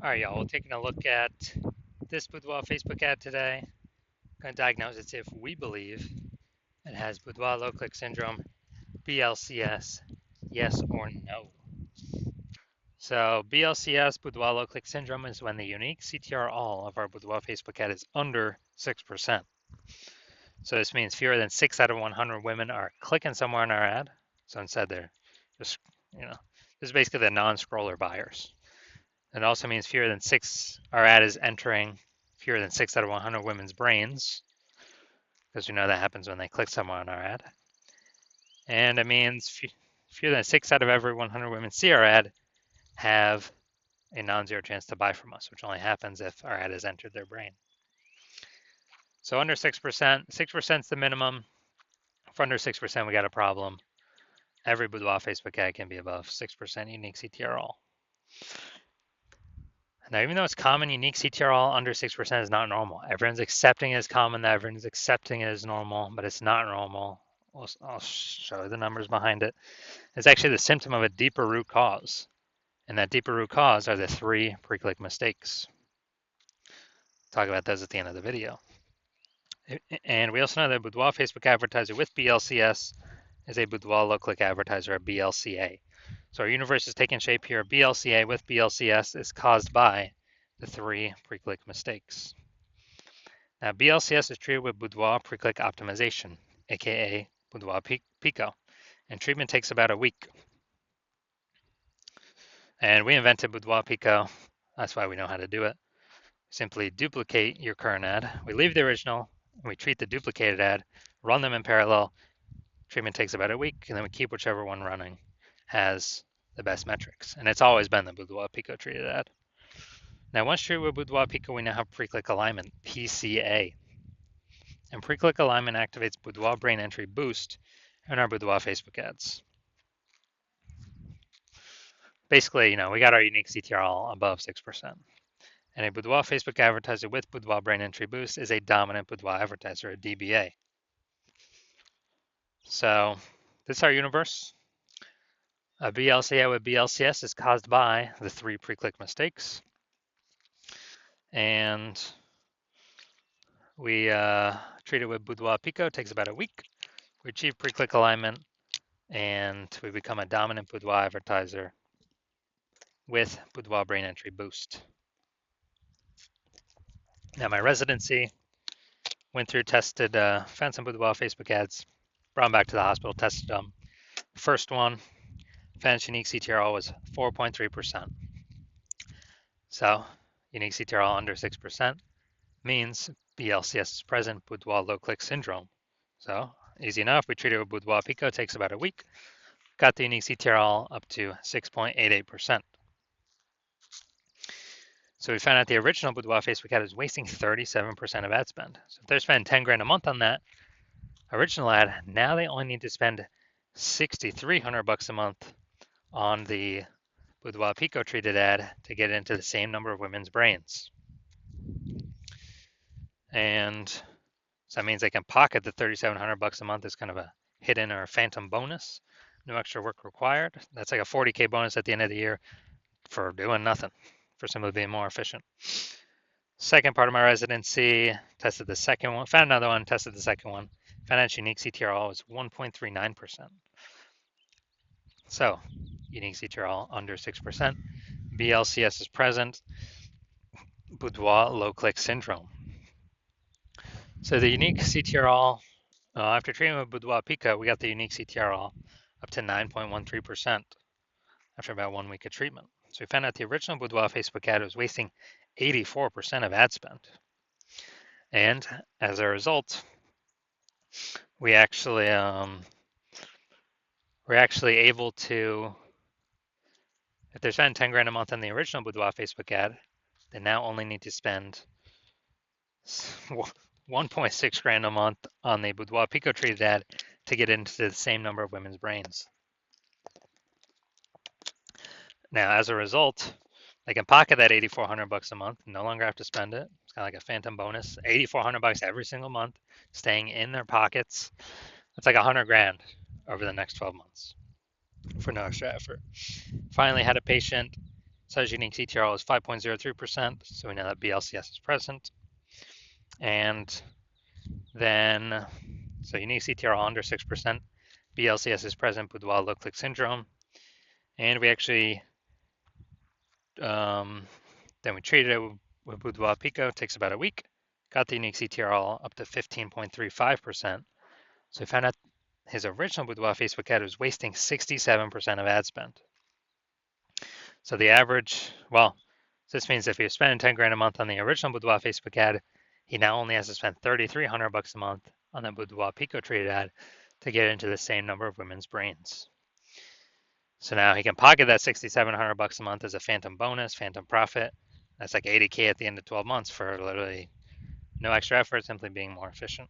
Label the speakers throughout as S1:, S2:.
S1: All right, y'all. We're taking a look at this Boudoir Facebook ad today. Going to diagnose it if we believe it has Boudoir low click syndrome, BLCS, yes or no. So BLCS, Boudoir low click syndrome, is when the unique CTR all of our Boudoir Facebook ad is under 6%. So this means fewer than 6 out of 100 women are clicking somewhere on our ad. So instead they're just, this is basically the non-scroller buyers. It also means fewer than 6, our ad is entering fewer than 6 out of 100 women's brains, because we know that happens when they click somewhere on our ad. And it means fewer than 6 out of every 100 women see our ad have a non-zero chance to buy from us, which only happens if our ad has entered their brain. So under 6%, 6% is the minimum. If under 6%, we got a problem. Every Boudoir Facebook ad can be above 6% unique CTR all. Now, even though it's common, unique CTR all under 6% is not normal. Everyone's accepting it as common, everyone's accepting it as normal, but it's not normal. I'll show you the numbers behind it. It's actually the symptom of a deeper root cause. And that deeper root cause are the 3 pre-click mistakes. Talk about those at the end of the video. And we also know that Boudoir Facebook advertiser with BLCS is a Boudoir low-click advertiser, a BLCA. So our universe is taking shape here. BLCA with BLCS is caused by the 3 pre-click mistakes. Now, BLCS is treated with Boudoir pre-click optimization, aka Boudoir Pico, and treatment takes about a week. And we invented Boudoir Pico. That's why we know how to do it. Simply duplicate your current ad. We leave the original, and we treat the duplicated ad, run them in parallel. Treatment takes about a week, and then we keep whichever one running has the best metrics. And it's always been the Boudoir Pico treated ad. Now, once treated with Boudoir Pico, we now have pre-click alignment, PCA. And pre-click alignment activates Boudoir brain entry boost in our Boudoir Facebook ads. Basically, we got our unique CTR all above 6%. And a Boudoir Facebook advertiser with Boudoir brain entry boost is a dominant Boudoir advertiser, a DBA. So this is our universe. A BLCA with BLCS is caused by the 3 pre-click mistakes. And we treat it with Boudoir Pico. It takes about a week. We achieve pre-click alignment, and we become a dominant Boudoir advertiser with Boudoir brain entry boost. Now my residency went through, tested, found some Boudoir Facebook ads, brought them back to the hospital, tested them. First one, found unique CTR was 4.3%. So unique CTR under 6% means BLCS is present, Boudoir low click syndrome. So easy enough. We treat it with Boudoir Pico. It takes about a week. Got the unique CTR up to 6.88%. So we found out the original Boudoir Facebook ad is wasting 37% of ad spend. So if they're spending 10 grand a month on that original ad, now they only need to spend $6,300 a month on the Boudoir Pico treated ad to get into the same number of women's brains. And so that means they can pocket the $3,700 a month as kind of a hidden or phantom bonus. No extra work required. That's like a 40K bonus at the end of the year for doing nothing, for simply being more efficient. Second part of my residency, tested the second one, found another one, tested the second one. Found out unique CTR was 1.39%. So unique CTR under 6%. BLCS is present. Boudoir low click syndrome. So the unique CTR after treating with Boudoir Pico, we got the unique CTR up to 9.13% after about 1 week of treatment. So we found out the original Boudoir Facebook ad was wasting 84% of ad spend. And as a result, we're actually able to, if they're spending 10 grand a month on the original Boudoir Facebook ad, they now only need to spend 1.6 grand a month on the Boudoir Pico treated ad to get into the same number of women's brains. Now, as a result, they can pocket that $8,400 a month, no longer have to spend it. It's kind of like a phantom bonus, $8,400 every single month, staying in their pockets. That's like 100 grand over the next 12 months for no extra effort. Finally had a patient Says unique CTRL is 5.03%, so we know that BLCS is present. And then, so unique CTRL under 6%, BLCS is present, Boudoir low click syndrome. And we actually, then we treated it with Boudoir Pico, takes about a week, got the unique CTRL up to 15.35%. So we found out his original Boudoir Facebook ad was wasting 67% of ad spend. So the average, well, this means if he was spending 10 grand a month on the original Boudoir Facebook ad, he now only has to spend 3,300 bucks a month on the Boudoir Pico treated ad to get into the same number of women's brains. So now he can pocket that 6,700 bucks a month as a phantom bonus, phantom profit. That's like 80K at the end of 12 months for literally no extra effort, simply being more efficient.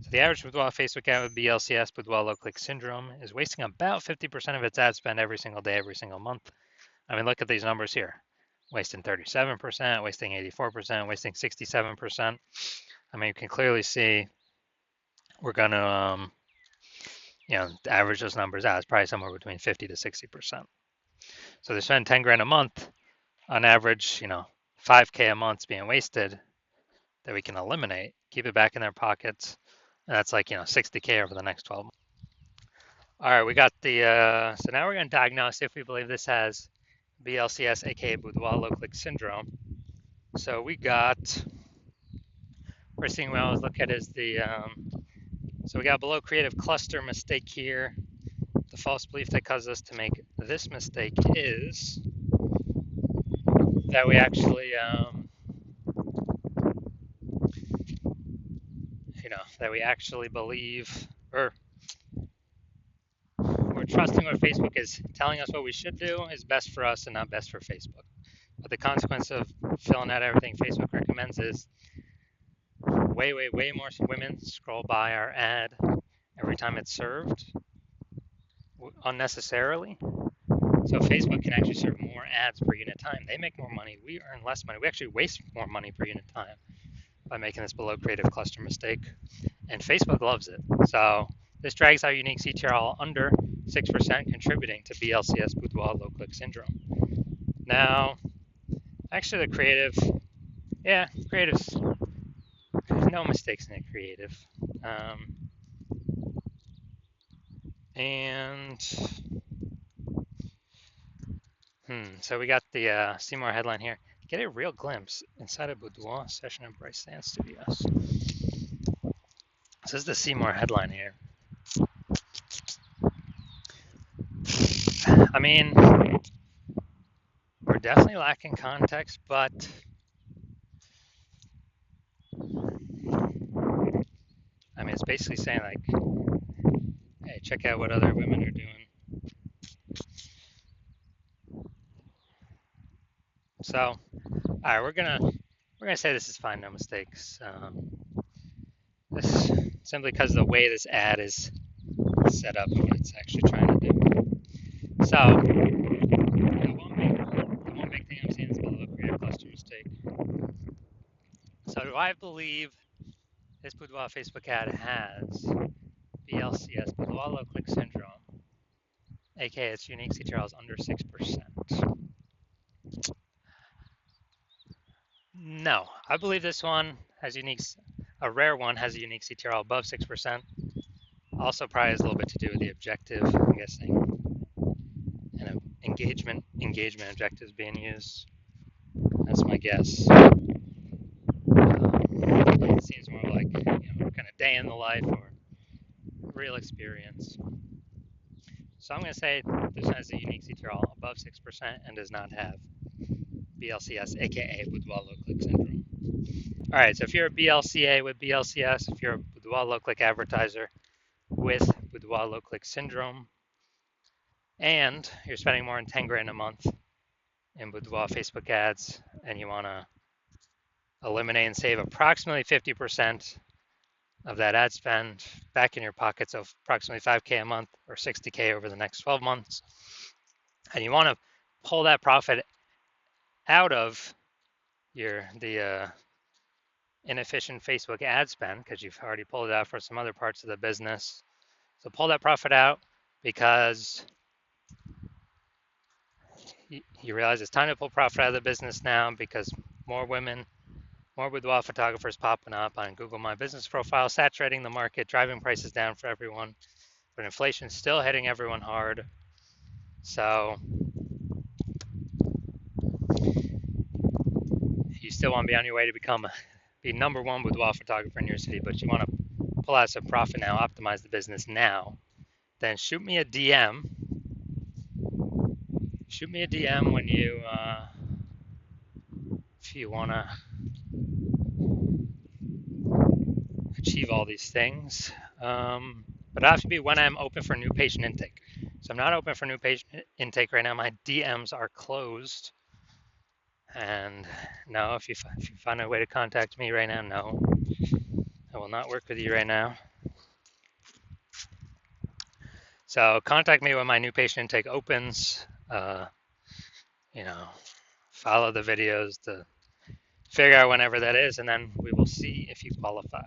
S1: So the average Boudoir Facebook ad with BLCS, Boudoir low click syndrome, is wasting about 50% of its ad spend every single day, every single month. I mean, look at these numbers here. Wasting 37%, wasting 84%, wasting 67%. I mean, you can clearly see we're going to, average those numbers out. It's probably somewhere between 50 to 60%. So they spend 10 grand a month. On average, 5K a month's being wasted that we can eliminate, keep it back in their pockets. And that's like, 60K over the next 12 months. All right, we got the, so now we're going to diagnose if we believe this has BLCS, aka Boudoir low click syndrome. So we got, first thing we always look at is the, so we got below creative cluster mistake here. The false belief that causes us to make this mistake is that we actually, that we actually believe, or we're trusting what Facebook is telling us what we should do is best for us and not best for Facebook. But the consequence of filling out everything Facebook recommends is way more women scroll by our ad every time it's served unnecessarily. So Facebook can actually serve more ads per unit time. They make more money. We earn less money. We actually waste more money per unit time by making this below creative cluster mistake. And Facebook loves it. So this drags our unique CTRL under 6%, contributing to BLCS Boudoir low click syndrome. Now, actually the creative, creative's no mistakes in the creative. So we got the see more headline here. Get a real glimpse inside of Boudoir session in Bryce Dance Studios. This is the Seymour headline here. I mean, we're definitely lacking context, but I mean, it's basically saying like, hey, check out what other women are doing. So, all right, we're gonna say this is fine, no mistakes. This simply because of the way this ad is set up and what it's actually trying to do. So, the one big thing I'm seeing is below creative cluster mistake. So, do I believe this Boudoir Facebook ad has BLCS, Boudoir low click syndrome, aka its unique CTRL is under 6%? No, I believe this one has a rare one has a unique CTRL above 6%. Also probably has a little bit to do with the objective, I'm guessing, and engagement objectives being used. That's my guess. It seems more like kind of day in the life or real experience. So I'm going to say this has a unique CTRL above 6% and does not have BLCS, aka Boudoir low click syndrome. All right, so if you're a BLCA with BLCS, if you're a Boudoir low click advertiser with Boudoir low click syndrome, and you're spending more than 10 grand a month in Boudoir Facebook ads, and you want to eliminate and save approximately 50% of that ad spend back in your pockets of approximately 5K a month or 60K over the next 12 months, and you want to pull that profit out of the inefficient Facebook ad spend because you've already pulled it out for some other parts of the business. So pull that profit out because you realize it's time to pull profit out of the business now because more women, more boudoir photographers popping up on Google My Business profile, saturating the market, driving prices down for everyone. But inflation's still hitting everyone hard. So you still want to be on your way to be number one boudoir photographer in your city, but you want to pull out some profit now, optimize the business now. Then shoot me a DM. Shoot me a DM when if you want to achieve all these things. But it has to be when I'm open for new patient intake. So I'm not open for new patient intake right now. My DMs are closed. And no, if you find a way to contact me right now, no, I will not work with you right now. So contact me when my new patient intake opens. You know, follow the videos to figure out whenever that is, and then we will see if you qualify.